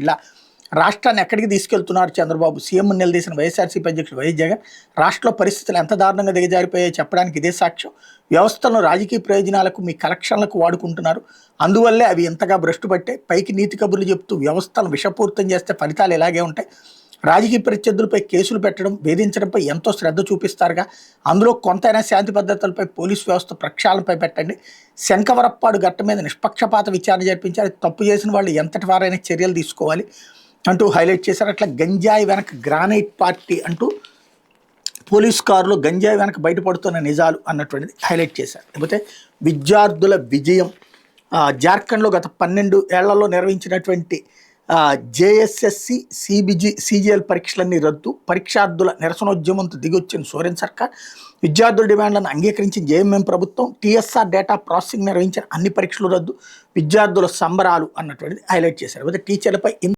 ఇలా రాష్ట్రాన్ని ఎక్కడికి తీసుకెళ్తున్నారు చంద్రబాబు? సీఎం నిలదీసిన వైఎస్ఆర్సీపీ అధ్యక్షుడు వైఎస్ జగన్ రాష్ట్రంలో పరిస్థితులు ఎంత దారుణంగా దిగజారిపోయాయో చెప్పడానికి ఇదే సాక్ష్యం. వ్యవస్థలను రాజకీయ ప్రయోజనాలకు మీ కలెక్షన్లకు వాడుకుంటున్నారు, అందువల్లే అవి ఎంతగా భ్రష్టు పట్టే. పైకి నీతి కబుర్లు చెప్తూ వ్యవస్థను విషపూరితం చేస్తే ఫలితాలు ఇలాగే ఉంటాయి. రాజకీయ ప్రత్యర్థులపై కేసులు పెట్టడం, వేధించడంపై ఎంతో శ్రద్ధ చూపిస్తారుగా, అందులో కొంతైనా శాంతి భద్రతలపై పోలీసు వ్యవస్థ ప్రక్షాళనపై పెట్టండి. శంకవరప్పాడు ఘట్టం మీద నిష్పక్షపాత విచారణ జరిపించాలి, తప్పు చేసిన వాళ్ళు ఎంతటి వారైనా చర్యలు తీసుకోవాలి అంటూ హైలైట్ చేశారు. అట్లా గంజాయి వెనక గ్రానైట్ పార్టీ అంటూ పోలీస్ కారులో గంజాయి వెనక బయటపడుతున్న నిజాలు అన్నటువంటిది హైలైట్ చేశారు. లేకపోతే విద్యార్థుల విజయం, జార్ఖండ్లో గత 12 ఏళ్లలో నిర్వహించినటువంటి జేఎస్ఎస్సి సిజిఎల్ పరీక్షలన్నీ రద్దు, పరీక్షార్థుల నిరసనోద్యమంతో దిగొచ్చిన సోరెన్ సర్కార్, విద్యార్థుల డిమాండ్లను అంగీకరించిన జేఎంఎం ప్రభుత్వం, టీఎస్ఆర్ డేటా ప్రాసెసింగ్ నిర్వహించిన అన్ని పరీక్షలు రద్దు, విద్యార్థుల సంబరాలు అన్నటువంటిది హైలైట్ చేశారు. లేకపోతే టీచర్లపై